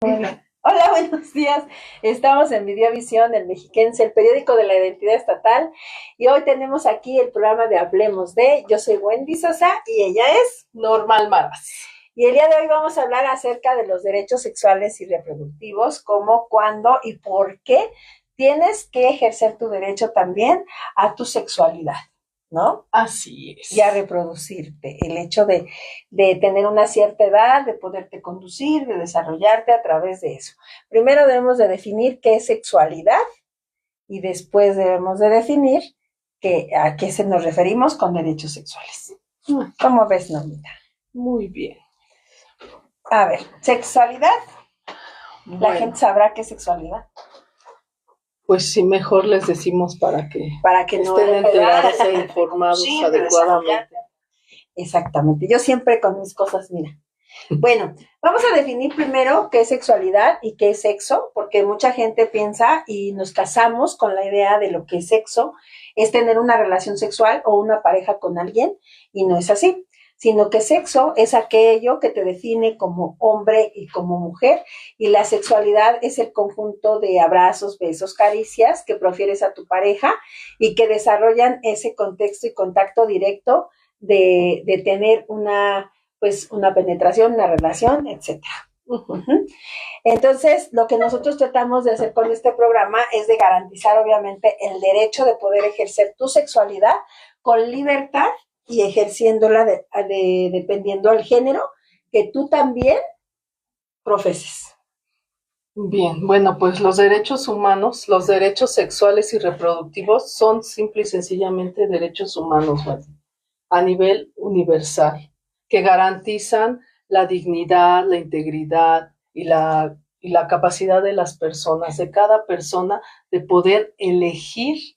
Hola, buenos días. Estamos en Videovisión, el Mexiquense, el periódico de la identidad estatal. Y hoy tenemos aquí el programa de Hablemos de. Yo soy Wendy Sosa y ella es Norma Almaraz. Y el día de hoy vamos a hablar acerca de los derechos sexuales y reproductivos, cómo, cuándo y por qué tienes que ejercer tu derecho también a tu sexualidad, ¿no? Así es. Y a reproducirte. El hecho de tener una cierta edad, de poderte conducir, de desarrollarte a través de eso. Primero debemos de definir qué es sexualidad y después debemos de definir a qué se nos referimos con derechos sexuales. ¿Cómo ves, Normita? Muy bien. A ver, sexualidad. La gente sabrá qué es sexualidad. Pues sí, mejor les decimos para que no estén enterados e informados sí, adecuadamente. Exactamente. Yo siempre con mis cosas, mira. Bueno, vamos a definir primero qué es sexualidad y qué es sexo, porque mucha gente piensa y nos casamos con la idea de lo que es sexo, es tener una relación sexual o una pareja con alguien, y no es así, sino que sexo es aquello que te define como hombre y como mujer, y la sexualidad es el conjunto de abrazos, besos, caricias que profieres a tu pareja y que desarrollan ese contexto y contacto directo de tener una penetración, una relación, etcétera. Entonces, lo que nosotros tratamos de hacer con este programa es de garantizar, obviamente, el derecho de poder ejercer tu sexualidad con libertad y ejerciéndola dependiendo al género que tú también profeses. Bien, bueno, pues los derechos humanos, los derechos sexuales y reproductivos son simple y sencillamente derechos humanos, a nivel universal, que garantizan la dignidad, la integridad y la capacidad de las personas, de cada persona, de poder elegir,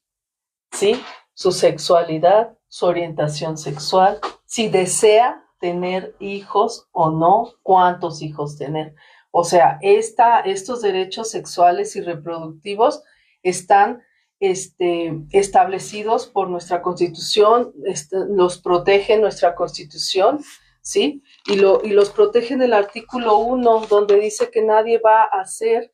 ¿sí?, su sexualidad, su orientación sexual, si desea tener hijos o no, cuántos hijos tener. O sea, estos derechos sexuales y reproductivos están establecidos por nuestra Constitución, los protege nuestra Constitución, ¿sí? Y los protege en el artículo 1, donde dice que nadie va a ser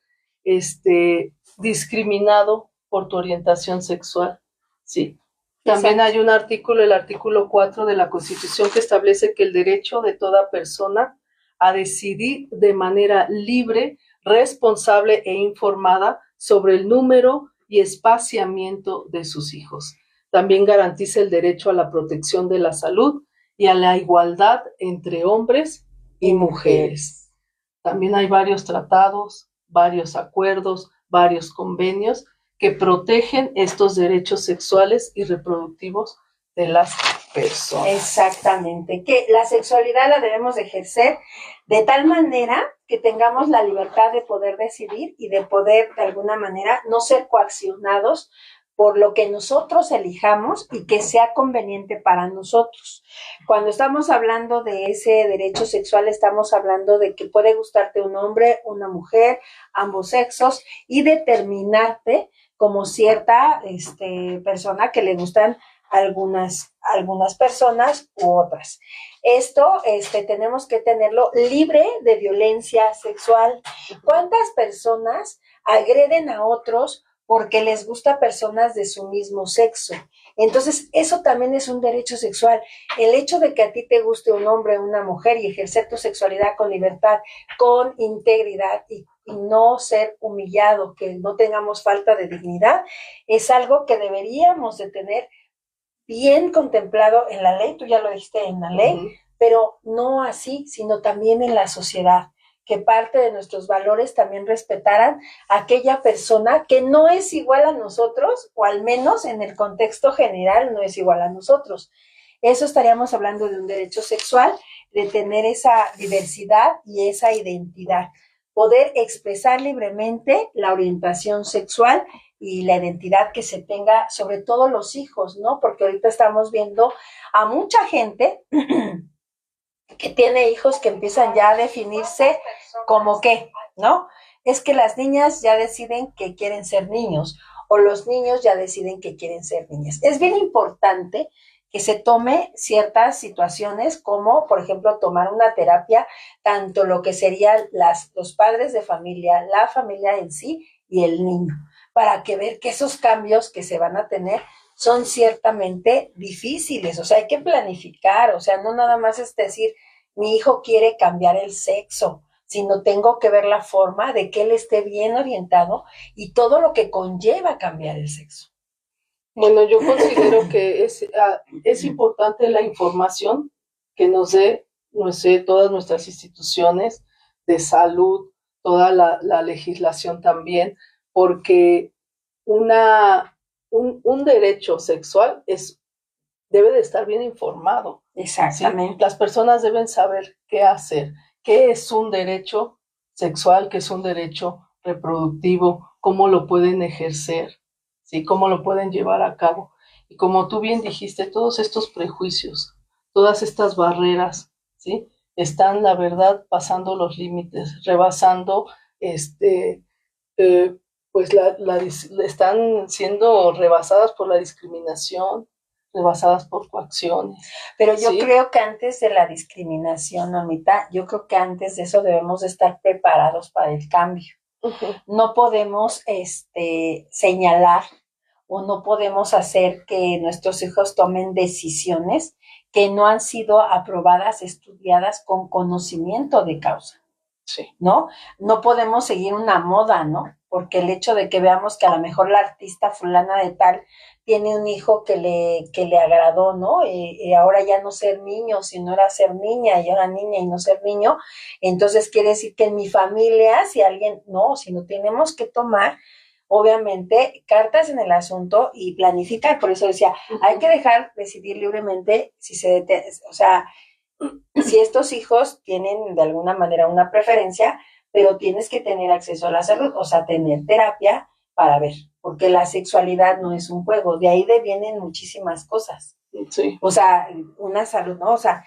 discriminado por tu orientación sexual, ¿sí? También hay un artículo, el artículo 4 de la Constitución, que establece que el derecho de toda persona a decidir de manera libre, responsable e informada sobre el número y espaciamiento de sus hijos. También garantiza el derecho a la protección de la salud y a la igualdad entre hombres y mujeres. También hay varios tratados, varios acuerdos, varios convenios que protegen estos derechos sexuales y reproductivos de las personas. Exactamente, que la sexualidad la debemos ejercer de tal manera que tengamos la libertad de poder decidir y de poder, de alguna manera, no ser coaccionados por lo que nosotros elijamos y que sea conveniente para nosotros. Cuando estamos hablando de ese derecho sexual, estamos hablando de que puede gustarte un hombre, una mujer, ambos sexos, y determinarte como cierta persona que le gustan algunas personas u otras. Esto tenemos que tenerlo libre de violencia sexual. ¿Cuántas personas agreden a otros porque les gusta personas de su mismo sexo? Entonces, eso también es un derecho sexual. El hecho de que a ti te guste un hombre o una mujer y ejercer tu sexualidad con libertad, con integridad y no ser humillado, que no tengamos falta de dignidad, es algo que deberíamos de tener bien contemplado en la ley. Tú ya lo dijiste, en la ley, pero no así, sino también en la sociedad, que parte de nuestros valores también respetaran a aquella persona que no es igual a nosotros, o al menos en el contexto general no es igual a nosotros. Eso estaríamos hablando de un derecho sexual, de tener esa diversidad y esa identidad, poder expresar libremente la orientación sexual y la identidad que se tenga, sobre todo los hijos, ¿no? Porque ahorita estamos viendo a mucha gente que tiene hijos que empiezan ya a definirse como qué, ¿no? Es que las niñas ya deciden que quieren ser niños, o los niños ya deciden que quieren ser niñas. Es bien importante que se tome ciertas situaciones como, por ejemplo, tomar una terapia, tanto lo que serían los padres de familia, la familia en sí y el niño, para que ver que esos cambios que se van a tener son ciertamente difíciles, o sea, hay que planificar, o sea, no nada más es decir, mi hijo quiere cambiar el sexo, sino tengo que ver la forma de que él esté bien orientado y todo lo que conlleva cambiar el sexo. Bueno, yo considero que es importante la información que nos dé, no sé, todas nuestras instituciones de salud, toda la legislación también, porque un derecho sexual debe de estar bien informado. Exactamente. ¿Sí? Las personas deben saber qué hacer, qué es un derecho sexual, qué es un derecho reproductivo, cómo lo pueden ejercer, ¿sí? Cómo lo pueden llevar a cabo. Y como tú bien dijiste, todos estos prejuicios, todas estas barreras, ¿sí? Están, la verdad, pasando los límites, rebasando, pues están siendo rebasadas por la discriminación, rebasadas por coacciones. Pero yo creo que antes de la discriminación, Normita, yo creo que antes de eso debemos de estar preparados para el cambio. No podemos señalar o no podemos hacer que nuestros hijos tomen decisiones que no han sido aprobadas, estudiadas con conocimiento de causa. Sí. ¿No? No podemos seguir una moda, ¿no? Porque el hecho de que veamos que a lo mejor la artista fulana de tal tiene un hijo que le agradó, ¿no? Y ahora ya no ser niño, sino era ser niña, y ahora niña y no ser niño, entonces quiere decir que en mi familia, si alguien, no, sino tenemos que tomar, obviamente, cartas en el asunto y planificar, por eso decía, hay que dejar decidir libremente si o sea, si estos hijos tienen de alguna manera una preferencia, pero tienes que tener acceso a la salud, o sea, tener terapia para ver, porque la sexualidad no es un juego, de ahí vienen muchísimas cosas. Sí. O sea, una salud, ¿no? O sea,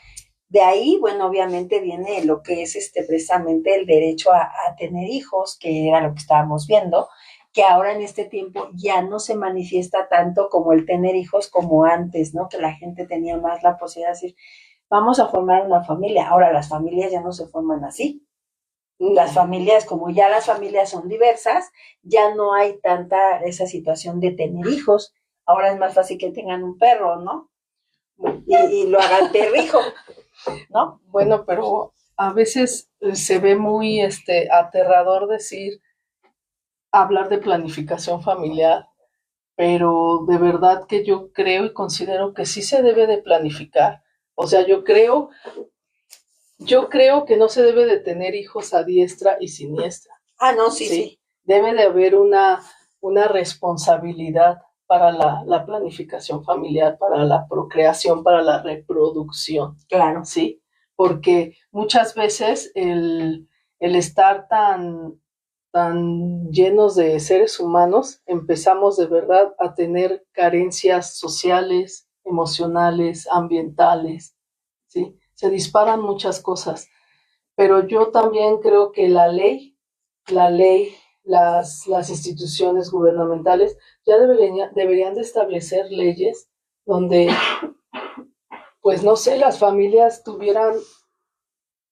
de ahí, bueno, obviamente viene lo que es precisamente el derecho a tener hijos, que era lo que estábamos viendo, que ahora en este tiempo ya no se manifiesta tanto como el tener hijos como antes, ¿no? Que la gente tenía más la posibilidad de decir, vamos a formar una familia. Ahora las familias ya no se forman así. Las familias, como ya las familias son diversas, ya no hay tanta esa situación de tener hijos. Ahora es más fácil que tengan un perro, ¿no? Y lo hagan perrijo, ¿no? Bueno, pero a veces se ve muy aterrador hablar de planificación familiar, pero de verdad que yo creo y considero que sí se debe de planificar. O sea, yo creo que no se debe de tener hijos a diestra y siniestra. Ah, no, sí. Debe de haber una responsabilidad para la planificación familiar, para la procreación, para la reproducción. Claro. Sí, porque muchas veces el estar tan llenos de seres humanos, empezamos de verdad a tener carencias sociales, emocionales, ambientales, ¿sí? Se disparan muchas cosas, pero yo también creo que la ley, las instituciones gubernamentales ya deberían de establecer leyes donde, pues no sé, las familias tuvieran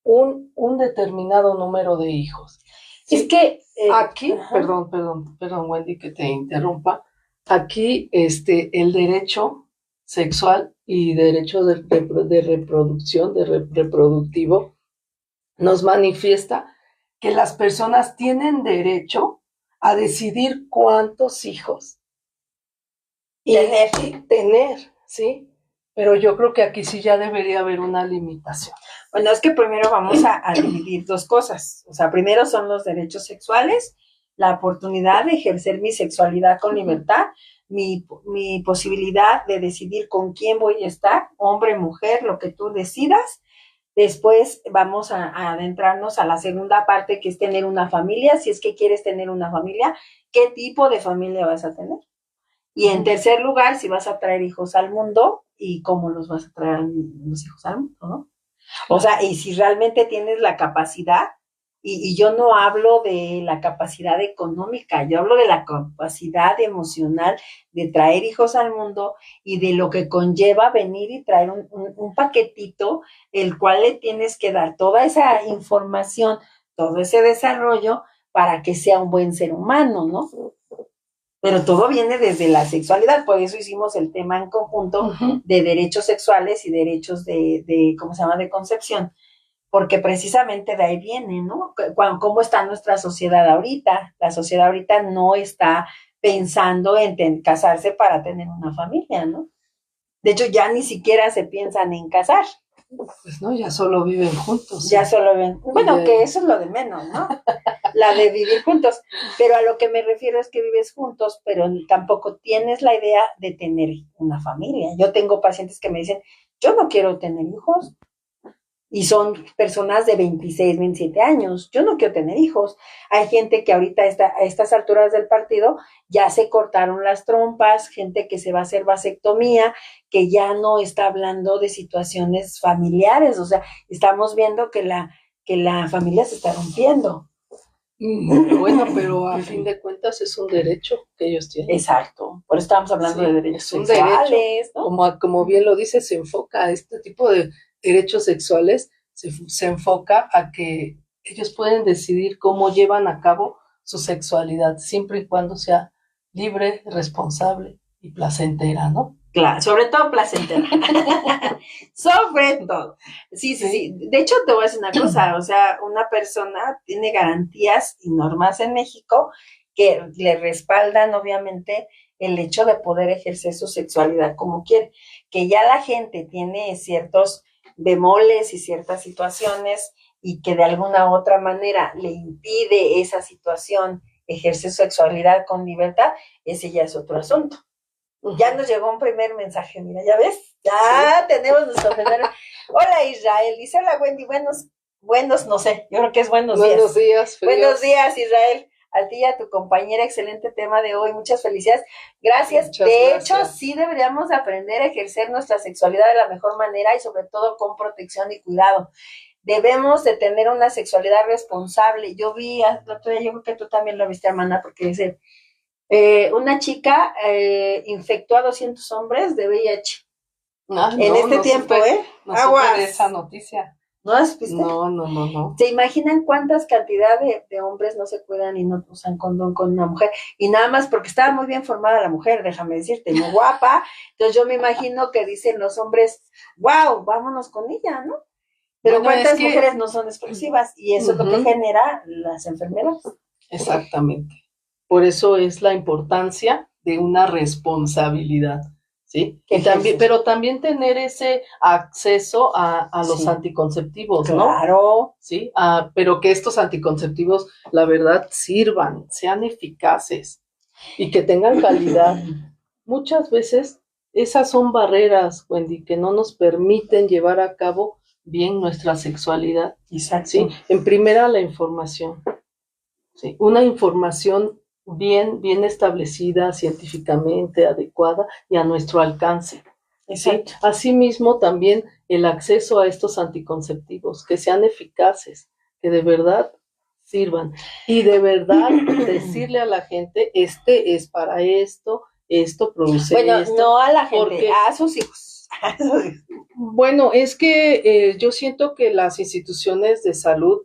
un determinado número de hijos. ¿Sí? Es que aquí, perdón, Wendy, que te interrumpa. Aquí, el derecho sexual y derecho de reproducción, reproductivo, nos manifiesta que las personas tienen derecho a decidir cuántos hijos tener, ¿sí? Pero yo creo que aquí sí ya debería haber una limitación. Bueno, es que primero vamos a dividir dos cosas. O sea, primero son los derechos sexuales, la oportunidad de ejercer mi sexualidad con libertad, mi posibilidad de decidir con quién voy a estar, hombre, mujer, lo que tú decidas. Después vamos a adentrarnos a la segunda parte, que es tener una familia. Si es que quieres tener una familia, ¿qué tipo de familia vas a tener? Y en tercer lugar, si vas a traer hijos al mundo y cómo los vas a traer los hijos al mundo, ¿no? O sea, y si realmente tienes la capacidad Y yo no hablo de la capacidad económica, yo hablo de la capacidad emocional de traer hijos al mundo y de lo que conlleva venir y traer un paquetito, el cual le tienes que dar toda esa información, todo ese desarrollo para que sea un buen ser humano, ¿no? Pero todo viene desde la sexualidad, por eso hicimos el tema en conjunto de derechos sexuales y derechos ¿cómo se llama?, de concepción, porque precisamente de ahí viene, ¿no? ¿Cómo está nuestra sociedad ahorita? La sociedad ahorita no está pensando en casarse para tener una familia, ¿no? De hecho, ya ni siquiera se piensan en casar. Pues no, ya solo viven juntos. Ya solo ven. Bueno, que eso es lo de menos, ¿no? La de vivir juntos. Pero a lo que me refiero es que vives juntos, pero tampoco tienes la idea de tener una familia. Yo tengo pacientes que me dicen, yo no quiero tener hijos. Y son personas de 26, 27 años. Yo no quiero tener hijos. Hay gente que ahorita a estas alturas del partido ya se cortaron las trompas, gente que se va a hacer vasectomía, que ya no está hablando de situaciones familiares. O sea, estamos viendo que la familia se está rompiendo. Bueno, pero a fin de cuentas es un derecho que ellos tienen. Exacto. Por eso estamos hablando de derechos sexuales, derecho, ¿no? Como bien lo dice, se enfoca a este tipo de derechos sexuales, se enfoca a que ellos pueden decidir cómo llevan a cabo su sexualidad, siempre y cuando sea libre, responsable y placentera, ¿no? Claro, sobre todo placentera. Sobre todo. Sí. De hecho, te voy a decir una cosa, o sea, una persona tiene garantías y normas en México que le respaldan, obviamente, el hecho de poder ejercer su sexualidad como quiere. Que ya la gente tiene ciertos bemoles y ciertas situaciones y que de alguna u otra manera le impide esa situación ejercer su sexualidad con libertad, ese ya es otro asunto. Ya nos llegó un primer mensaje, mira, ¿ya ves? Ya tenemos nuestro primer... Hola Israel, dice hola Wendy, buenos, no sé, yo creo que es buenos días. Buenos días, feliz. Buenos días Israel, a ti y a tu compañera, excelente tema de hoy, muchas felicidades. Gracias, de hecho sí deberíamos aprender a ejercer nuestra sexualidad de la mejor manera y sobre todo con protección y cuidado. Debemos de tener una sexualidad responsable. Yo vi, yo creo que tú también lo viste, hermana, porque dice... una chica infectó a 200 hombres de VIH en este tiempo, No supe de esa noticia. ¿No has visto? No. ¿Se imaginan cuántas cantidad de hombres no se cuidan y no usan condón con una mujer? Y nada más porque estaba muy bien formada la mujer, déjame decirte, muy guapa. Entonces yo me imagino que dicen los hombres, wow, vámonos con ella, ¿no? Pero bueno, ¿cuántas mujeres no son expresivas? Y eso es lo que genera las enfermedades. Exactamente. Por eso es la importancia de una responsabilidad, ¿sí? Y también, pero también tener ese acceso a los anticonceptivos, ¿no? Claro. Sí, pero que estos anticonceptivos, la verdad, sirvan, sean eficaces y que tengan calidad. Muchas veces esas son barreras, Wendy, que no nos permiten llevar a cabo bien nuestra sexualidad. Exacto. ¿Sí? En primera, la información. Sí, una información bien establecida, científicamente adecuada y a nuestro alcance. Exacto. ¿Sí? Asimismo, también el acceso a estos anticonceptivos, que sean eficaces, que de verdad sirvan. Y de verdad decirle a la gente, este es para esto produce esto. Bueno, no a la gente, a sus hijos. Bueno, es que yo siento que las instituciones de salud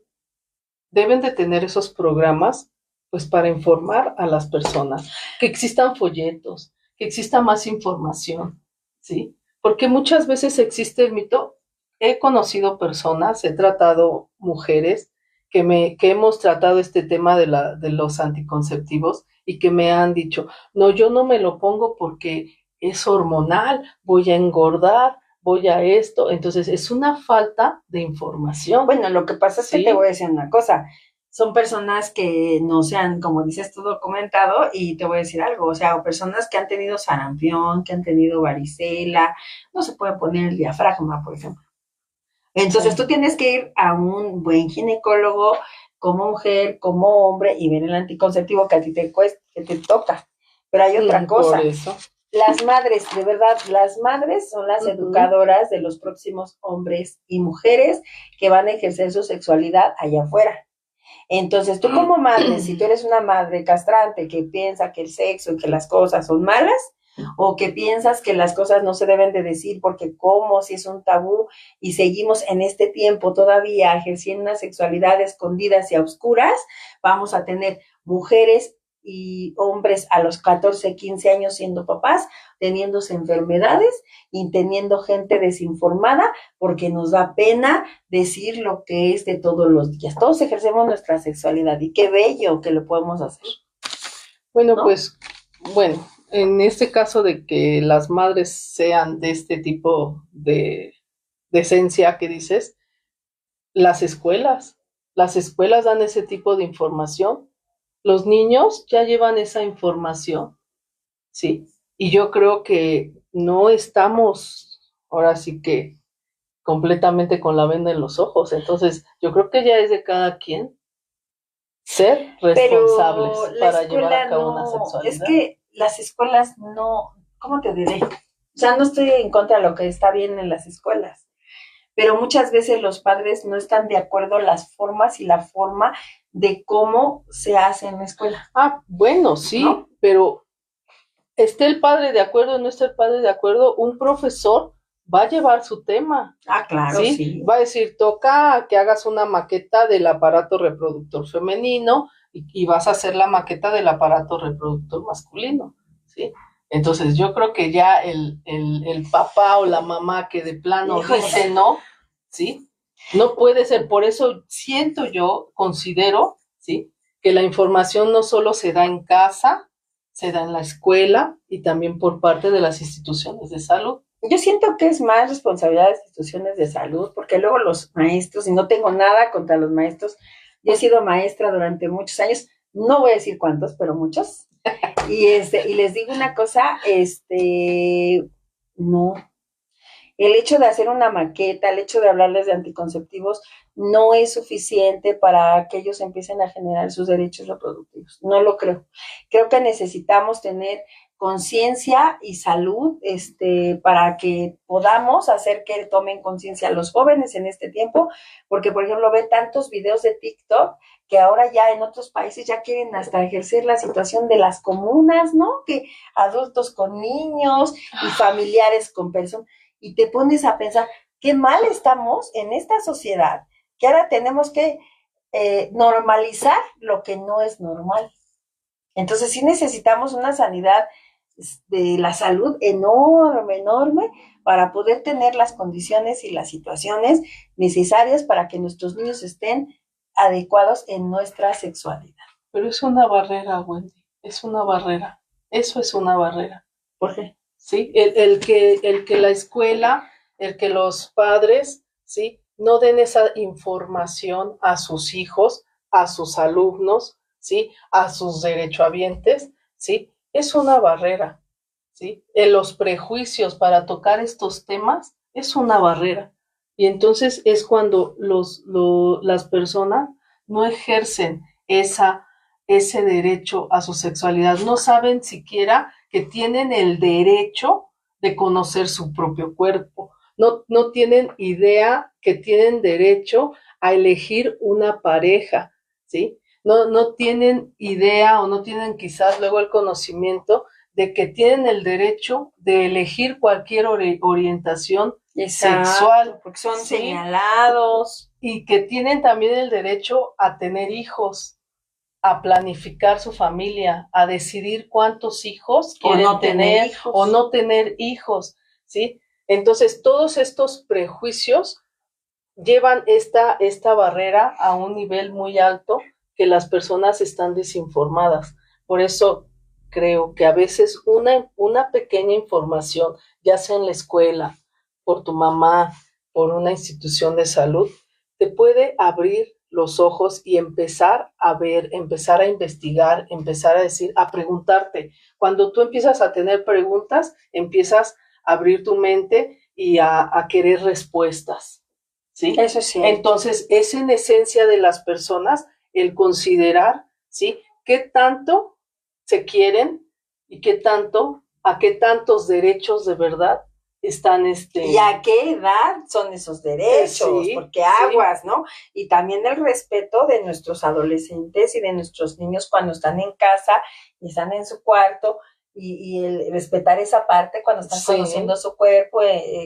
deben de tener esos programas, pues para informar a las personas, que existan folletos, que exista más información, ¿sí? Porque muchas veces existe el mito. He conocido personas, he tratado mujeres que hemos tratado este tema de los anticonceptivos y que me han dicho, no, yo no me lo pongo porque es hormonal, voy a engordar, voy a esto. Entonces es una falta de información. Bueno, lo que pasa es que te voy a decir una cosa, son personas que no se han, como dices tú, documentado, y te voy a decir algo, o sea, o personas que han tenido sarampión, que han tenido varicela, no se puede poner el diafragma, por ejemplo. Entonces tú tienes que ir a un buen ginecólogo como mujer, como hombre, y ver el anticonceptivo que a ti te cuesta, que te toca. Pero hay otra cosa. Por eso. Las madres, de verdad, las madres son las educadoras de los próximos hombres y mujeres que van a ejercer su sexualidad allá afuera. Entonces, tú como madre, si tú eres una madre castrante que piensa que el sexo y que las cosas son malas, o que piensas que las cosas no se deben de decir porque como si es un tabú y seguimos en este tiempo todavía ejerciendo una sexualidad escondidas y a oscuras, vamos a tener mujeres y hombres a los 14, 15 años siendo papás, teniéndose enfermedades y teniendo gente desinformada porque nos da pena decir lo que es de todos los días. Todos ejercemos nuestra sexualidad y qué bello que lo podemos hacer. Bueno, ¿no? pues, bueno, en este caso de que las madres sean de este tipo de esencia que dices, las escuelas dan ese tipo de información. Los niños ya llevan esa información, ¿sí? Y yo creo que no estamos, ahora sí que completamente con la venda en los ojos. Entonces, yo creo que ya es de cada quien ser responsables para llevar a cabo una sexualidad. Es que las escuelas no, ¿cómo te diré? O sea, no estoy en contra de lo que está bien en las escuelas, pero muchas veces los padres no están de acuerdo las formas y la forma de cómo se hace en la escuela. Ah, bueno, sí, ¿no? pero esté el padre de acuerdo o no esté el padre de acuerdo, un profesor va a llevar su tema. Ah, claro, ¿sí? sí. Va a decir, toca que hagas una maqueta del aparato reproductor femenino y vas a hacer la maqueta del aparato reproductor masculino, ¿sí? Entonces yo creo que ya el papá o la mamá que de plano dice no, ¿sí? No puede ser, por eso siento yo, considero, ¿sí? Que la información no solo se da en casa, se da en la escuela y también por parte de las instituciones de salud. Yo siento que es más responsabilidad de instituciones de salud, porque luego los maestros, y no tengo nada contra los maestros, yo he sido maestra durante muchos años, no voy a decir cuántos, pero muchos, y les digo una cosa, no, el hecho de hacer una maqueta, el hecho de hablarles de anticonceptivos, no es suficiente para que ellos empiecen a generar sus derechos reproductivos. No lo creo. Creo que necesitamos tener conciencia y salud para que podamos hacer que tomen conciencia los jóvenes en este tiempo, porque por ejemplo ve tantos videos de TikTok que ahora ya en otros países ya quieren hasta ejercer la situación de las comunas, ¿no? Que adultos con niños y familiares con personas, y te pones a pensar qué mal estamos en esta sociedad, que ahora tenemos que normalizar lo que no es normal. Entonces sí necesitamos una sanidad de la salud enorme, enorme, para poder tener las condiciones y las situaciones necesarias para que nuestros niños estén adecuados en nuestra sexualidad. Pero es una barrera, Wendy, es una barrera. Eso es una barrera. ¿Por qué? ¿Sí? El que la escuela, el que los padres, ¿sí? No den esa información a sus hijos, a sus alumnos, ¿sí? A sus derechohabientes, ¿sí? Es una barrera, ¿sí? Los prejuicios para tocar estos temas es una barrera. Y entonces es cuando las personas no ejercen ese derecho a su sexualidad, no saben siquiera que tienen el derecho de conocer su propio cuerpo, no tienen idea que tienen derecho a elegir una pareja, ¿sí? No tienen idea o no tienen quizás luego el conocimiento de que tienen el derecho de elegir cualquier orientación sexual, porque son ¿sí? señalados. Y que tienen también el derecho a tener hijos, a planificar su familia, a decidir cuántos hijos quieren no tener o no tener hijos, ¿sí? Entonces, todos estos prejuicios llevan esta barrera a un nivel muy alto que las personas están desinformadas. Por eso creo que a veces una pequeña información, ya sea en la escuela, por tu mamá, por una institución de salud, te puede abrir los ojos y empezar a ver, empezar a investigar, empezar a decir, a preguntarte. Cuando tú empiezas a tener preguntas, empiezas a abrir tu mente y a querer respuestas, ¿sí? Eso sí. Entonces, es en esencia de las personas el considerar, ¿sí? ¿Qué tanto se quieren y a qué tantos derechos de verdad están ¿Y a qué edad son esos derechos? Sí, porque aguas, ¿no? Y también el respeto de nuestros adolescentes y de nuestros niños cuando están en casa y están en su cuarto, y el respetar esa parte cuando están conociendo su cuerpo,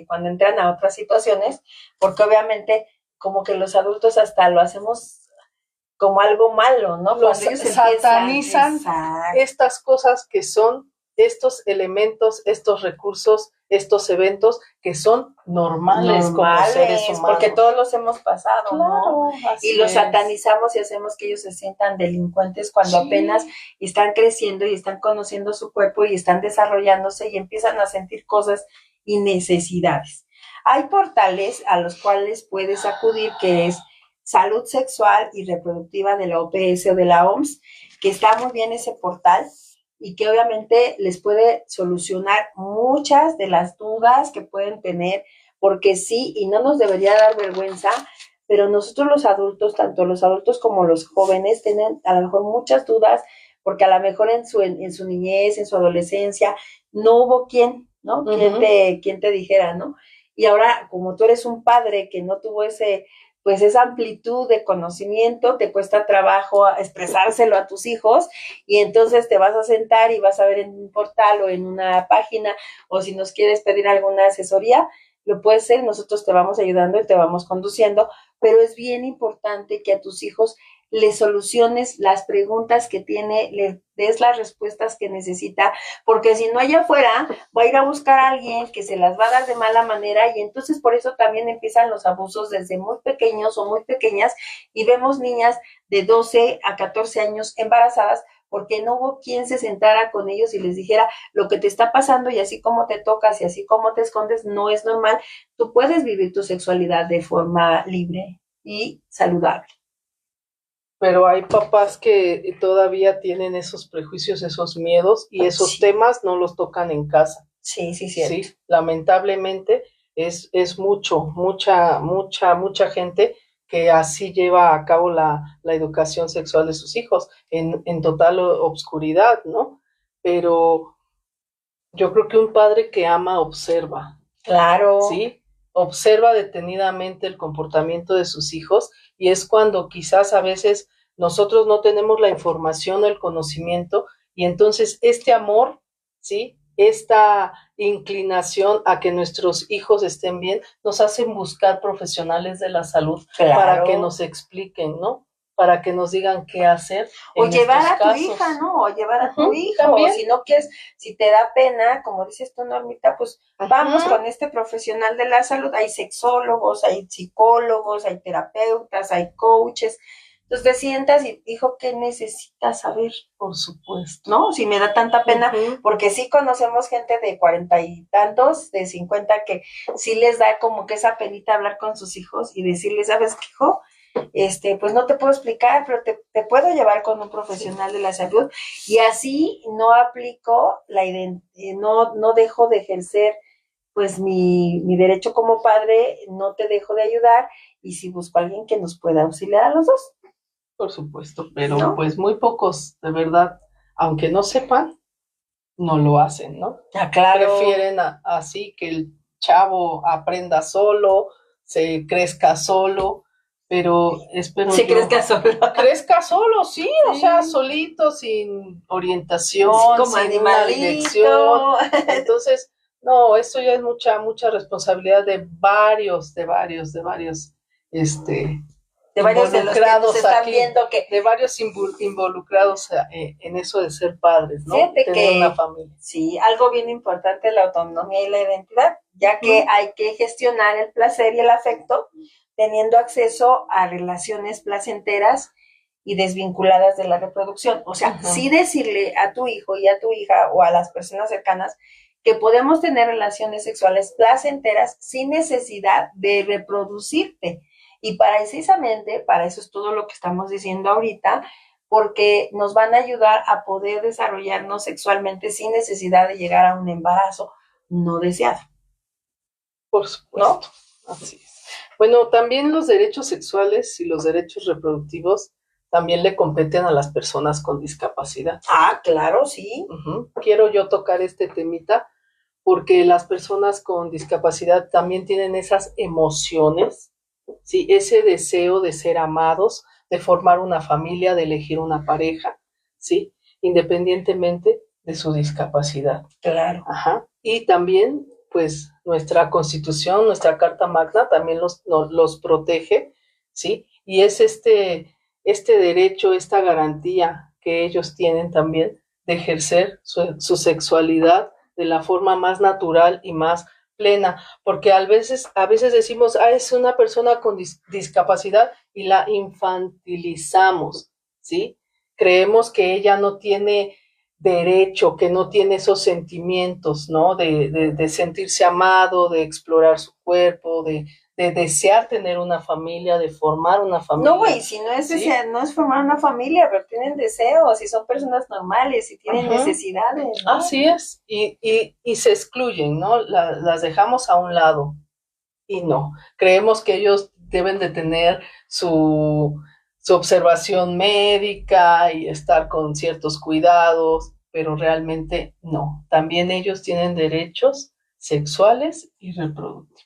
cuando entran a otras situaciones, porque obviamente como que los adultos hasta lo hacemos como algo malo, ¿no? Los satanizan estas cosas que son estos elementos, estos recursos, estos eventos que son normales como seres humanos. Porque todos los hemos pasado, claro, ¿no? Y los satanizamos y hacemos que ellos se sientan delincuentes cuando apenas están creciendo y están conociendo su cuerpo y están desarrollándose y empiezan a sentir cosas y necesidades. Hay portales a los cuales puedes acudir, que es Salud Sexual y Reproductiva de la OPS o de la OMS, que está muy bien ese portal y que obviamente les puede solucionar muchas de las dudas que pueden tener, porque sí, y no nos debería dar vergüenza, pero nosotros los adultos, tanto los adultos como los jóvenes, tienen a lo mejor muchas dudas, porque a lo mejor en su niñez, en su adolescencia, no hubo quien, ¿no? Uh-huh. Quien te dijera, ¿no? Y ahora, como tú eres un padre que no tuvo pues esa amplitud de conocimiento, te cuesta trabajo expresárselo a tus hijos, y entonces te vas a sentar y vas a ver en un portal o en una página, o si nos quieres pedir alguna asesoría, lo puedes hacer, nosotros te vamos ayudando y te vamos conduciendo, pero es bien importante que a tus hijos les soluciones las preguntas que tiene, les des las respuestas que necesita, porque si no allá afuera va a ir a buscar a alguien que se las va a dar de mala manera, y entonces por eso también empiezan los abusos desde muy pequeños o muy pequeñas, y vemos niñas de 12 a 14 años embarazadas porque no hubo quien se sentara con ellos y les dijera lo que te está pasando, y así como te tocas y así como te escondes no es normal, tú puedes vivir tu sexualidad de forma libre y saludable. Pero hay papás que todavía tienen esos prejuicios, esos miedos, y esos temas no los tocan en casa. Sí, lamentablemente es mucha gente que así lleva a cabo la educación sexual de sus hijos en total obscuridad, ¿no? Pero yo creo que un padre que ama observa. Claro. ¿Sí? Observa detenidamente el comportamiento de sus hijos, y es cuando quizás a veces nosotros no tenemos la información o el conocimiento, y entonces este amor, ¿sí? Esta inclinación a que nuestros hijos estén bien, nos hacen buscar profesionales de la salud para que nos expliquen, ¿no? Para que nos digan qué hacer. O llevar a tu hija, ¿no? O llevar a tu hijo. También. O si no quieres, si te da pena, como dices tú, Normita, pues vamos con este profesional de la salud. Hay sexólogos, hay psicólogos, hay terapeutas, hay coaches. Entonces te sientas y, hijo, ¿qué necesitas saber? Por supuesto. ¿No? Si me da tanta pena, porque sí conocemos gente de 40 y tantos, de 50, que sí les da como que esa penita hablar con sus hijos y decirles, ¿sabes qué, hijo? Pues no te puedo explicar, pero te puedo llevar con un profesional de la salud, y así no aplico no dejo de ejercer pues mi derecho como padre, no te dejo de ayudar, y si busco a alguien que nos pueda auxiliar a los dos. Por supuesto, pero ¿no? Pues muy pocos, de verdad, aunque no sepan, no lo hacen, ¿no? Claro. Prefieren así que el chavo aprenda solo, se crezca solo, pero espero se crezca solo. Crezca solo, sí, o sea, solito, sin orientación, como sin una dirección. Entonces, no, esto ya es mucha responsabilidad de varios, de varios involucrados de aquí, de varios involucrados en eso de ser padres, ¿no? Fíjate tener una familia. Sí, algo bien importante es la autonomía y la identidad, ya que hay que gestionar el placer y el afecto teniendo acceso a relaciones placenteras y desvinculadas de la reproducción. O sea, sí decirle a tu hijo y a tu hija o a las personas cercanas que podemos tener relaciones sexuales placenteras sin necesidad de reproducirte. Y precisamente para eso es todo lo que estamos diciendo ahorita, porque nos van a ayudar a poder desarrollarnos sexualmente sin necesidad de llegar a un embarazo no deseado. Por supuesto, ¿no? Así es. Bueno, también los derechos sexuales y los derechos reproductivos también le competen a las personas con discapacidad. Claro, sí. Quiero yo tocar este temita porque las personas con discapacidad también tienen esas emociones, ¿sí? Ese deseo de ser amados, de formar una familia, de elegir una pareja, ¿sí? Independientemente de su discapacidad. Claro. Ajá. Y también, pues, nuestra Constitución, nuestra Carta Magna también los protege, ¿sí? Y es este derecho, esta garantía que ellos tienen también de ejercer su sexualidad de la forma más natural y más plena, porque a veces decimos, es una persona con discapacidad y la infantilizamos, ¿sí? Creemos que ella no tiene derecho, que no tiene esos sentimientos, ¿no? De sentirse amado, de explorar su cuerpo, de desear tener una familia, de formar una familia. No, güey, si no es, ¿sí? No es formar una familia, pero tienen deseos y son personas normales y tienen necesidades, ¿no? Así es, y se excluyen, ¿no? Las dejamos a un lado y no. Creemos que ellos deben de tener su observación médica y estar con ciertos cuidados, pero realmente no. También ellos tienen derechos sexuales y reproductivos.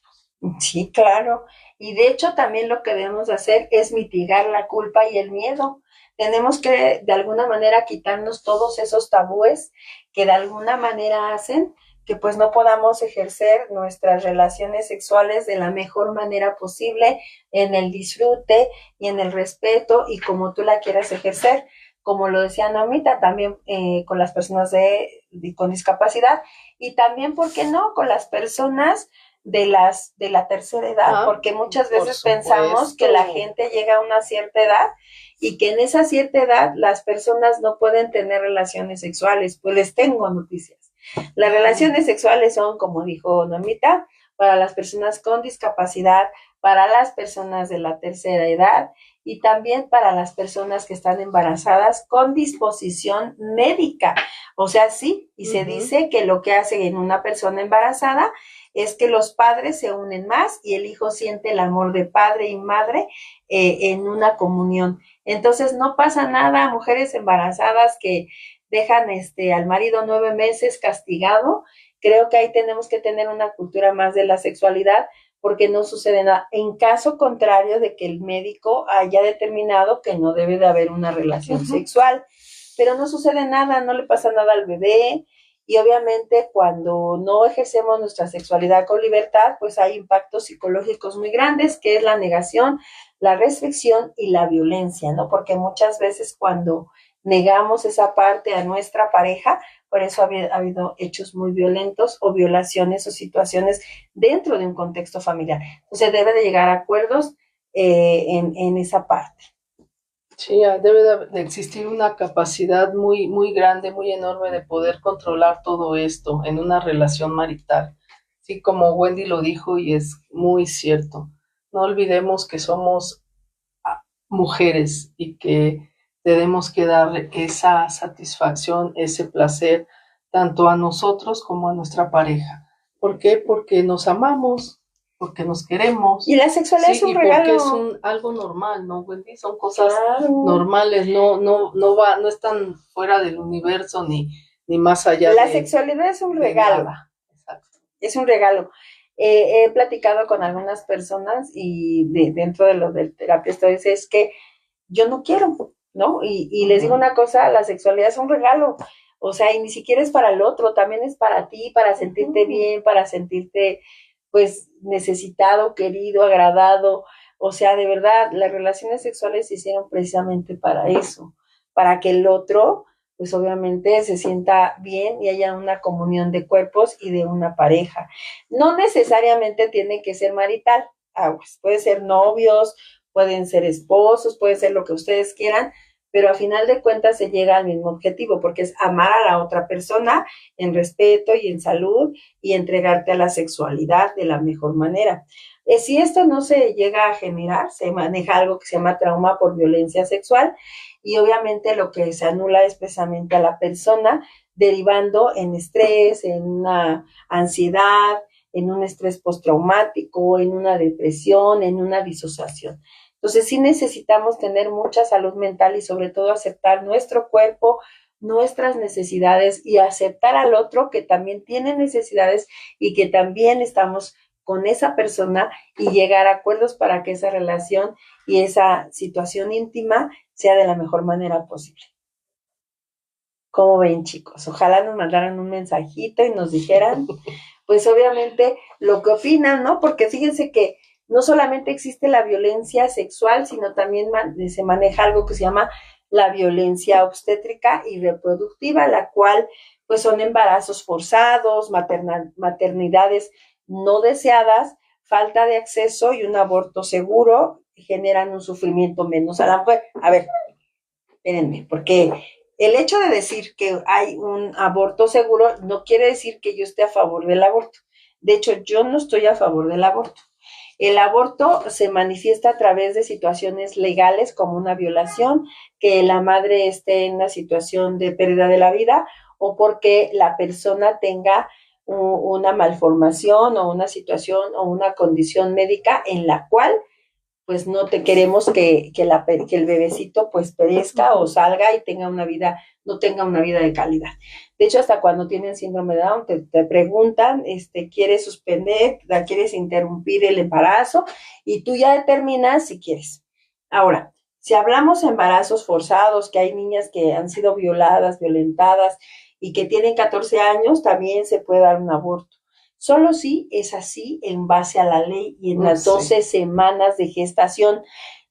Sí, claro. Y de hecho también lo que debemos hacer es mitigar la culpa y el miedo. Tenemos que de alguna manera quitarnos todos esos tabúes que de alguna manera hacen que pues no podamos ejercer nuestras relaciones sexuales de la mejor manera posible, en el disfrute y en el respeto y como tú la quieras ejercer. Como lo decía Normita, también con las personas con discapacidad y también, ¿por qué no?, con las personas de la tercera edad, porque muchas veces pensamos que la gente llega a una cierta edad y que en esa cierta edad las personas no pueden tener relaciones sexuales. Pues les tengo noticias. Las relaciones sexuales son, como dijo Normita, para las personas con discapacidad, para las personas de la tercera edad y también para las personas que están embarazadas con disposición médica. O sea, sí, y se dice que lo que hace en una persona embarazada es que los padres se unen más y el hijo siente el amor de padre y madre en una comunión. Entonces no pasa nada, mujeres embarazadas que dejan al marido 9 meses castigado. Creo que ahí tenemos que tener una cultura más de la sexualidad porque no sucede nada. En caso contrario de que el médico haya determinado que no debe de haber una relación sexual, pero no sucede nada, no le pasa nada al bebé. Y obviamente cuando no ejercemos nuestra sexualidad con libertad, pues hay impactos psicológicos muy grandes, que es la negación, la restricción y la violencia, ¿no? Porque muchas veces cuando negamos esa parte a nuestra pareja, por eso ha habido hechos muy violentos o violaciones o situaciones dentro de un contexto familiar. Entonces debe de llegar a acuerdos en esa parte. Sí, debe de existir una capacidad muy, muy grande, muy enorme de poder controlar todo esto en una relación marital. Sí, como Wendy lo dijo y es muy cierto. No olvidemos que somos mujeres y que tenemos que dar esa satisfacción, ese placer, tanto a nosotros como a nuestra pareja. ¿Por qué? Porque nos amamos, porque nos queremos. Y la sexualidad es un regalo. Porque es algo normal, ¿no, Wendy? Son cosas normales, no están fuera del universo ni más allá. La sexualidad es un regalo. Exacto. Es un regalo. He platicado con algunas personas y dentro de lo del terapia es que yo no quiero, ¿no? Y les digo una cosa, la sexualidad es un regalo. O sea, y ni siquiera es para el otro, también es para ti, para sentirte bien, para sentirte pues necesitado, querido, agradado. O sea, de verdad, las relaciones sexuales se hicieron precisamente para eso, para que el otro, pues obviamente se sienta bien y haya una comunión de cuerpos y de una pareja. No necesariamente tiene que ser marital, puede ser novios, pueden ser esposos, puede ser lo que ustedes quieran, pero a final de cuentas se llega al mismo objetivo, porque es amar a la otra persona en respeto y en salud y entregarte a la sexualidad de la mejor manera. Si esto no se llega a generar, se maneja algo que se llama trauma por violencia sexual y obviamente lo que se anula es precisamente a la persona, derivando en estrés, en una ansiedad, en un estrés postraumático, en una depresión, en una disociación. Entonces sí necesitamos tener mucha salud mental y sobre todo aceptar nuestro cuerpo, nuestras necesidades y aceptar al otro que también tiene necesidades y que también estamos con esa persona y llegar a acuerdos para que esa relación y esa situación íntima sea de la mejor manera posible. ¿Cómo ven, chicos? Ojalá nos mandaran un mensajito y nos dijeran, pues obviamente lo que opinan, ¿no? Porque fíjense que no solamente existe la violencia sexual, sino también se maneja algo que se llama la violencia obstétrica y reproductiva, la cual pues son embarazos forzados, maternidades no deseadas, falta de acceso y un aborto seguro generan un sufrimiento menos a la mujer. A ver, espérenme, porque el hecho de decir que hay un aborto seguro no quiere decir que yo esté a favor del aborto. De hecho, yo no estoy a favor del aborto. El aborto se manifiesta a través de situaciones legales como una violación, que la madre esté en una situación de pérdida de la vida o porque la persona tenga una malformación o una situación o una condición médica en la cual pues no te queremos que el bebecito pues perezca o salga y tenga una vida, no tenga una vida de calidad. De hecho, hasta cuando tienen síndrome de Down, te preguntan, ¿quieres suspender, quieres interrumpir el embarazo? Y tú ya determinas si quieres. Ahora, si hablamos de embarazos forzados, que hay niñas que han sido violadas, violentadas y que tienen 14 años, también se puede dar un aborto. Solo si es así en base a la ley y en las 12 semanas de gestación.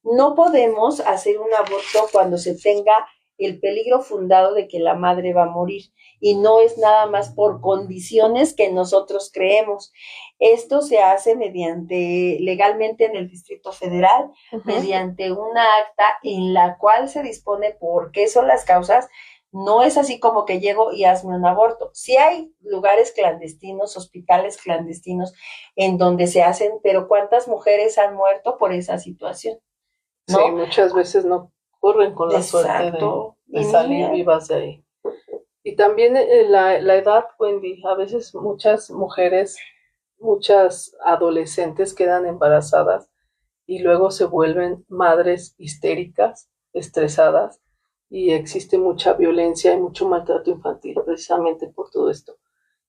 No podemos hacer un aborto cuando se tenga el peligro fundado de que la madre va a morir y no es nada más por condiciones que nosotros creemos. Esto se hace legalmente en el Distrito Federal, mediante una acta en la cual se dispone por qué son las causas. No es así como que llego y hazme un aborto. Sí hay lugares clandestinos, hospitales clandestinos en donde se hacen, pero ¿cuántas mujeres han muerto por esa situación? ¿No? Sí, muchas veces no corren con la suerte de salir vivas de ahí. Y también la edad, Wendy, a veces muchas mujeres, muchas adolescentes quedan embarazadas y luego se vuelven madres histéricas, estresadas, y existe mucha violencia y mucho maltrato infantil precisamente por todo esto.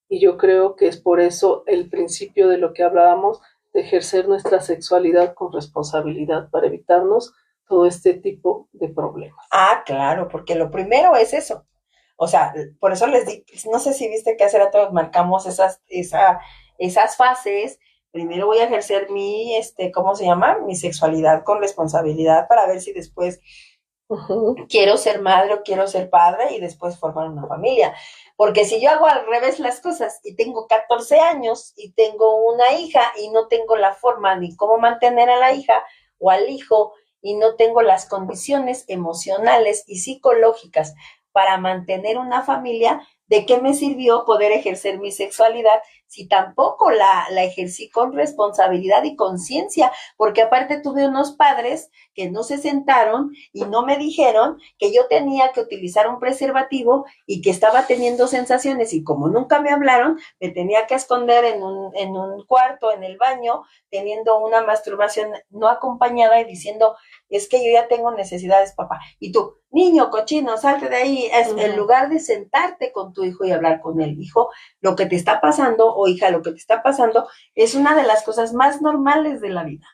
Y yo creo que es por eso el principio de lo que hablábamos, de ejercer nuestra sexualidad con responsabilidad para evitarnos todo este tipo de problemas. Ah, claro, porque lo primero es eso. O sea, por eso les di, no sé si viste que hace rato marcamos esas fases. Primero voy a ejercer ¿cómo se llama? Mi sexualidad con responsabilidad para ver si después quiero ser madre o quiero ser padre y después formar una familia. Porque si yo hago al revés las cosas y tengo 14 años y tengo una hija y no tengo la forma ni cómo mantener a la hija o al hijo y no tengo las condiciones emocionales y psicológicas para mantener una familia, ¿de qué me sirvió poder ejercer mi sexualidad si tampoco la ejercí con responsabilidad y conciencia? Porque aparte tuve unos padres que no se sentaron y no me dijeron que yo tenía que utilizar un preservativo y que estaba teniendo sensaciones y como nunca me hablaron, me tenía que esconder en un cuarto, en el baño, teniendo una masturbación no acompañada y diciendo, es que yo ya tengo necesidades, papá. Y tú, niño cochino, salte de ahí. En lugar de sentarte con tu hijo y hablar con él, hijo, lo que te está pasando, o hija, lo que te está pasando, es una de las cosas más normales de la vida.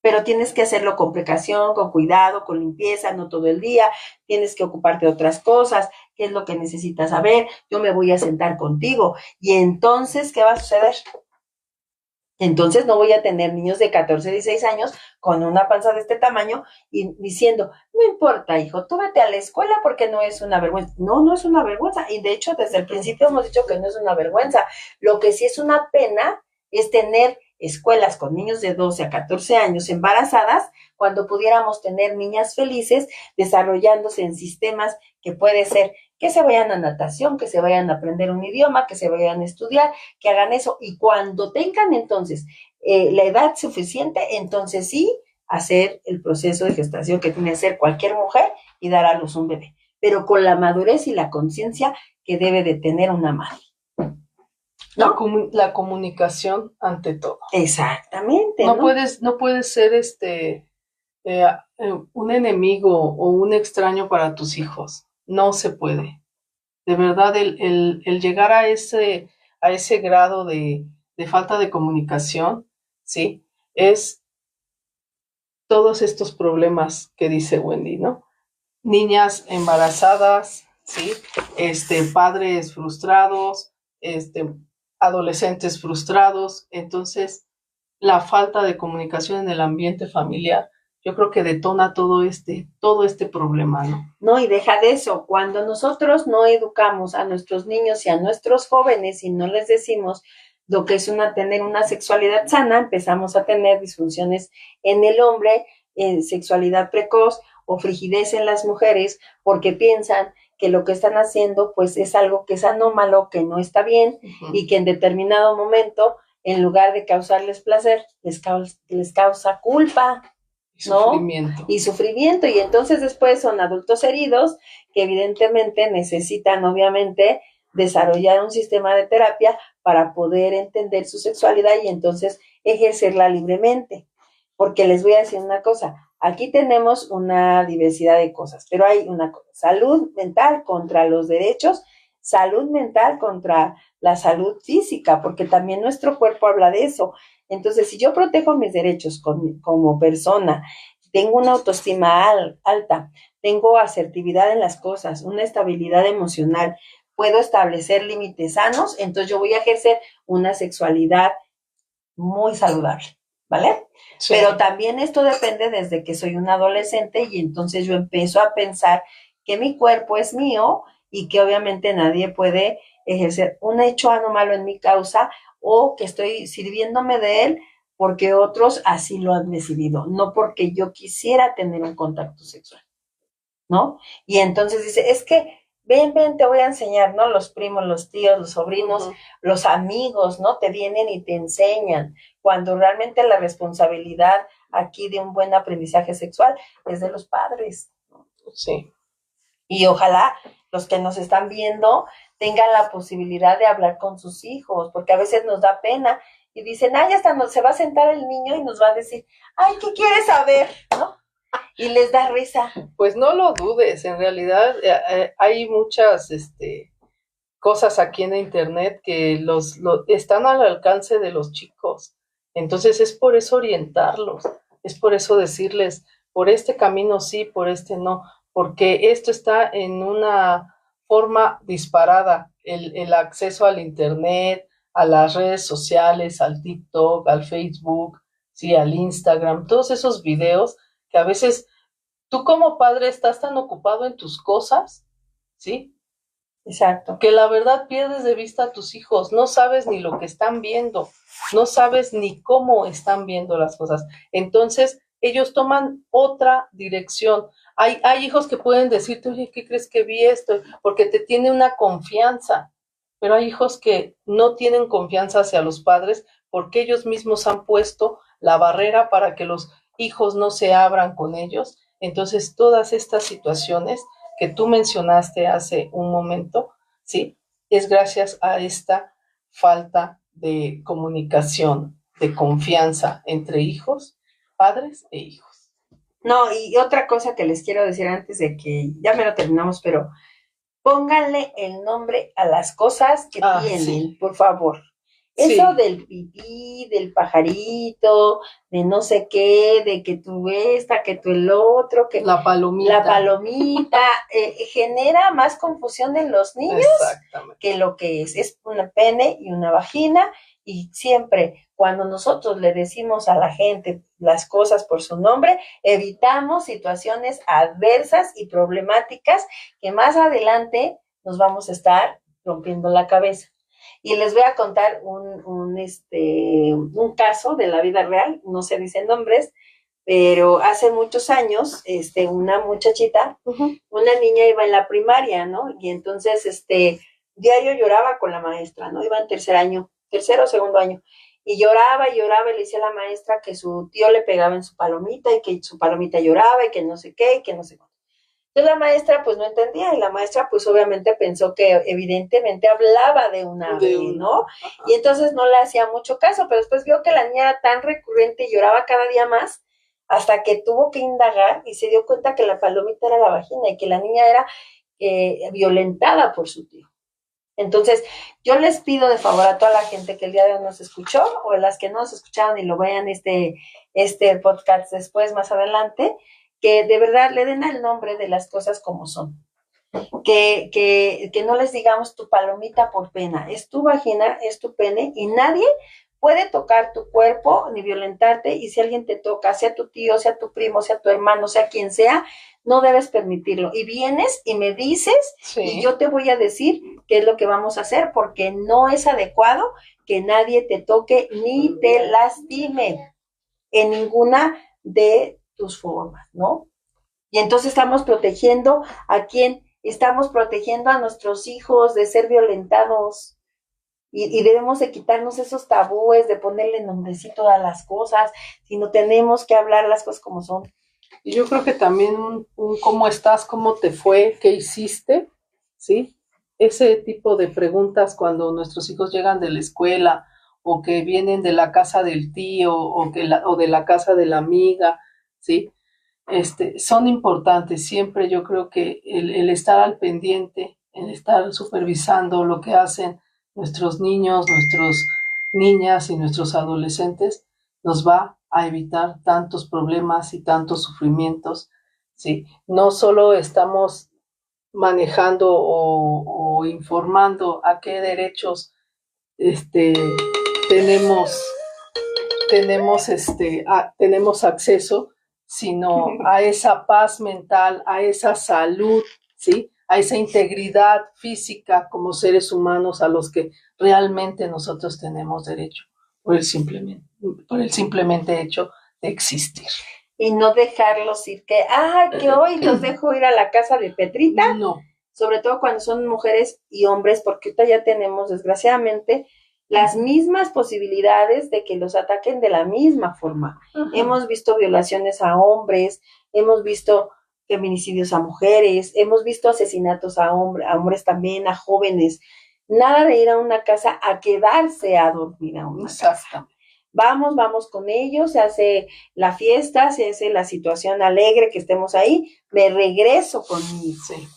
Pero tienes que hacerlo con precaución, con cuidado, con limpieza, no todo el día. Tienes que ocuparte de otras cosas. ¿Qué es lo que necesitas saber? Yo me voy a sentar contigo. Y entonces, ¿qué va a suceder? Entonces no voy a tener niños de 14, 16 años con una panza de este tamaño y diciendo, no importa, hijo, tú vete a la escuela porque no es una vergüenza. No, no es una vergüenza. Y de hecho, desde el principio hemos dicho que no es una vergüenza. Lo que sí es una pena es tener escuelas con niños de 12 a 14 años embarazadas cuando pudiéramos tener niñas felices desarrollándose en sistemas que puede ser que se vayan a natación, que se vayan a aprender un idioma, que se vayan a estudiar, que hagan eso. Y cuando tengan entonces la edad suficiente, entonces sí, hacer el proceso de gestación que tiene que hacer cualquier mujer y dar a luz un bebé, pero con la madurez y la conciencia que debe de tener una madre. ¿No? La comunicación ante todo. Exactamente. No puedes ser un enemigo o un extraño para tus hijos. no se puede. De verdad, el llegar a ese grado de falta de comunicación, ¿sí? Es todos estos problemas que dice Wendy, ¿no? Niñas embarazadas, ¿sí? Padres frustrados, adolescentes frustrados. Entonces, la falta de comunicación en el ambiente familiar, yo creo que detona todo este problema, ¿no? No, y deja de eso, cuando nosotros no educamos a nuestros niños y a nuestros jóvenes y no les decimos lo que es tener una sexualidad sana, empezamos a tener disfunciones en el hombre, sexualidad precoz o frigidez en las mujeres, porque piensan que lo que están haciendo pues es algo que es anómalo, que no está bien, y que en determinado momento, en lugar de causarles placer, les causa culpa, ¿no? Sufrimiento. Y sufrimiento, y entonces después son adultos heridos que evidentemente necesitan obviamente desarrollar un sistema de terapia para poder entender su sexualidad y entonces ejercerla libremente. Porque les voy a decir una cosa, aquí tenemos una diversidad de cosas, pero hay una cosa, salud mental contra los derechos, salud mental contra la salud física, porque también nuestro cuerpo habla de eso. Entonces, si yo protejo mis derechos como persona, tengo una autoestima alta, tengo asertividad en las cosas, una estabilidad emocional, puedo establecer límites sanos, entonces yo voy a ejercer una sexualidad muy saludable, ¿vale? Sí. Pero también esto depende desde que soy un adolescente y entonces yo empiezo a pensar que mi cuerpo es mío y que obviamente nadie puede ejercer un hecho anómalo en mi causa o que estoy sirviéndome de él porque otros así lo han decidido, no porque yo quisiera tener un contacto sexual, ¿no? Y entonces dice, es que ven, te voy a enseñar, ¿no? Los primos, los tíos, los sobrinos, los amigos, ¿no? Te vienen y te enseñan, cuando realmente la responsabilidad aquí de un buen aprendizaje sexual es de los padres, ¿no? Sí. Y ojalá los que nos están viendo tengan la posibilidad de hablar con sus hijos, porque a veces nos da pena y dicen, ay, hasta se va a sentar el niño y nos va a decir, ay, ¿qué quieres saber? ¿No? Y les da risa. Pues no lo dudes, en realidad hay muchas cosas aquí en internet que están al alcance de los chicos. Entonces es por eso orientarlos, es por eso decirles, por este camino sí, por este no, porque esto está en una forma disparada, el acceso al internet, a las redes sociales, al TikTok, al Facebook, sí, al Instagram, todos esos videos que a veces tú como padre estás tan ocupado en tus cosas, ¿sí? Exacto. Que la verdad pierdes de vista a tus hijos, no sabes ni lo que están viendo, no sabes ni cómo están viendo las cosas. Entonces, ellos toman otra dirección. Hay hijos que pueden decirte, oye, ¿qué crees que vi esto? Porque te tiene una confianza, pero hay hijos que no tienen confianza hacia los padres porque ellos mismos han puesto la barrera para que los hijos no se abran con ellos. Entonces, todas estas situaciones que tú mencionaste hace un momento, ¿sí? Es gracias a esta falta de comunicación, de confianza entre hijos, padres e hijos. No, y otra cosa que les quiero decir antes de que ya me lo terminamos, pero pónganle el nombre a las cosas que tienen, sí, por favor. Eso sí, del pipí, del pajarito, de no sé qué, de que tú esta, que tú el otro, que la palomita genera más confusión en los niños que lo que es una pene y una vagina, y siempre cuando nosotros le decimos a la gente las cosas por su nombre, evitamos situaciones adversas y problemáticas que más adelante nos vamos a estar rompiendo la cabeza. Y les voy a contar un caso de la vida real, no se dicen nombres, pero hace muchos años, una muchachita, una niña iba en la primaria, ¿no? Y entonces, diario lloraba con la maestra, ¿no? Iba en tercero o segundo año, y lloraba, y le decía a la maestra que su tío le pegaba en su palomita, y que su palomita lloraba, y que no sé qué, y que no sé cuánto. Entonces la maestra pues no entendía, y la maestra pues obviamente pensó que evidentemente hablaba de una ave, ¿no? Ajá. Y entonces no le hacía mucho caso, pero después vio que la niña era tan recurrente y lloraba cada día más, hasta que tuvo que indagar y se dio cuenta que la palomita era la vagina y que la niña era violentada por su tío. Entonces, yo les pido de favor a toda la gente que el día de hoy nos escuchó, o las que no nos escucharon y lo vean este podcast después, más adelante, que de verdad le den el nombre de las cosas como son. Que no les digamos tu palomita por pena, es tu vagina, es tu pene, y nadie puede tocar tu cuerpo ni violentarte, y si alguien te toca, sea tu tío, sea tu primo, sea tu hermano, sea quien sea, no debes permitirlo. Y vienes y me dices, sí, y yo te voy a decir qué es lo que vamos a hacer, porque no es adecuado que nadie te toque ni te lastime en ninguna de tus formas, ¿no? Y entonces estamos protegiendo a quién, estamos protegiendo a nuestros hijos de ser violentados. Y debemos de quitarnos esos tabúes de ponerle nombrecito a las cosas, sino tenemos que hablar las cosas como son. Y yo creo que también un cómo estás, cómo te fue, qué hiciste, ¿sí? Ese tipo de preguntas cuando nuestros hijos llegan de la escuela o que vienen de la casa del tío o de la casa de la amiga, ¿sí? Son importantes. Siempre yo creo que el estar al pendiente, el estar supervisando lo que hacen nuestros niños, nuestras niñas y nuestros adolescentes, nos va a evitar tantos problemas y tantos sufrimientos, ¿sí? No solo estamos manejando o informando a qué derechos tenemos acceso, sino a esa paz mental, a esa salud, ¿sí? A esa integridad física como seres humanos a los que realmente nosotros tenemos derecho por el simplemente hecho de existir. Y no dejarlos ir, que hoy los dejo ir a la casa de Petrita. No. Sobre todo cuando son mujeres y hombres, porque ahorita ya tenemos, desgraciadamente, las mismas posibilidades de que los ataquen de la misma forma. Uh-huh. Hemos visto violaciones a hombres, hemos visto feminicidios a mujeres, hemos visto asesinatos a hombres también, a jóvenes. Nada de ir a una casa a quedarse a dormir a una casa. Vamos con ellos, se hace la fiesta, se hace la situación alegre, que estemos ahí, me regreso con mi hijo. Sí.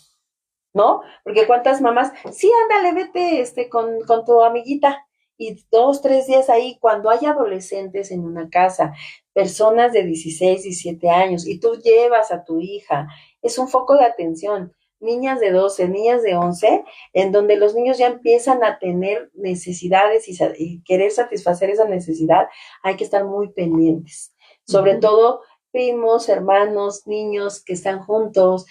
¿No? Porque cuántas mamás, sí, ándale, vete con tu amiguita, y 2, 3 días ahí. Cuando hay adolescentes en una casa, personas de 16, 17 años, y tú llevas a tu hija, es un foco de atención. Niñas de 12, niñas de 11, en donde los niños ya empiezan a tener necesidades y querer satisfacer esa necesidad, hay que estar muy pendientes. Sobre todo primos, hermanos, niños que están juntos,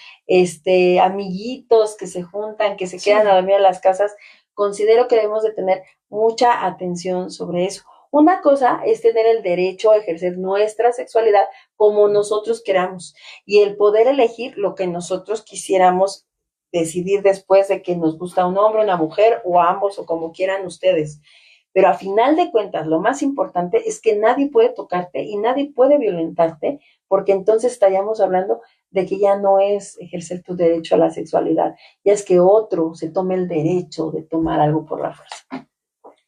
amiguitos que se juntan, que se quedan a dormir a las casas. Considero que debemos de tener mucha atención sobre eso. Una cosa es tener el derecho a ejercer nuestra sexualidad como nosotros queramos, y el poder elegir lo que nosotros quisiéramos decidir después de que nos gusta un hombre, una mujer, o ambos, o como quieran ustedes. Pero a final de cuentas, lo más importante es que nadie puede tocarte y nadie puede violentarte, porque entonces estaríamos hablando de que ya no es ejercer tu derecho a la sexualidad, ya es que otro se tome el derecho de tomar algo por la fuerza.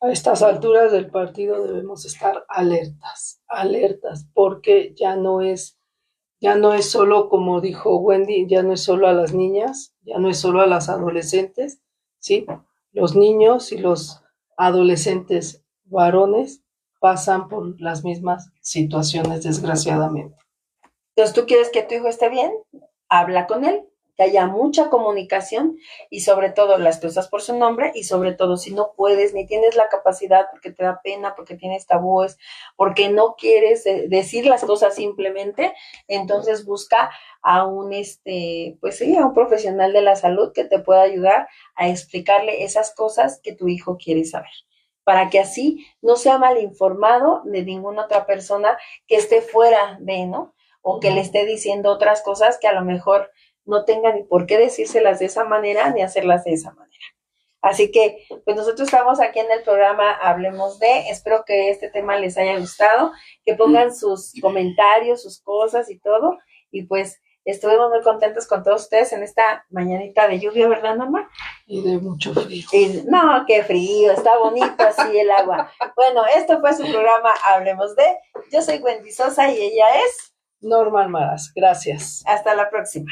A estas alturas del partido debemos estar alertas, porque ya no es solo, como dijo Wendy, ya no es solo a las niñas, ya no es solo a las adolescentes, ¿sí? Los niños y los adolescentes varones pasan por las mismas situaciones, desgraciadamente. Entonces, ¿tú quieres que tu hijo esté bien? Habla con él, que haya mucha comunicación, y sobre todo las cosas por su nombre, y sobre todo si no puedes ni tienes la capacidad porque te da pena, porque tienes tabúes, porque no quieres decir las cosas simplemente, entonces busca a un a un profesional de la salud que te pueda ayudar a explicarle esas cosas que tu hijo quiere saber, para que así no sea mal informado de ninguna otra persona que esté fuera de, ¿no? O que le esté diciendo otras cosas que a lo mejor no tenga ni por qué decírselas de esa manera ni hacerlas de esa manera. Así que, pues nosotros estamos aquí en el programa Hablemos de. Espero que este tema les haya gustado, que pongan sus comentarios, sus cosas y todo. Y pues estuvimos muy contentos con todos ustedes en esta mañanita de lluvia, ¿verdad, Norma? Y de mucho frío. No, qué frío, está bonito así el agua. Bueno, esto fue su programa Hablemos de. Yo soy Wendy Sosa y ella es Norma Almaraz. Gracias. Hasta la próxima.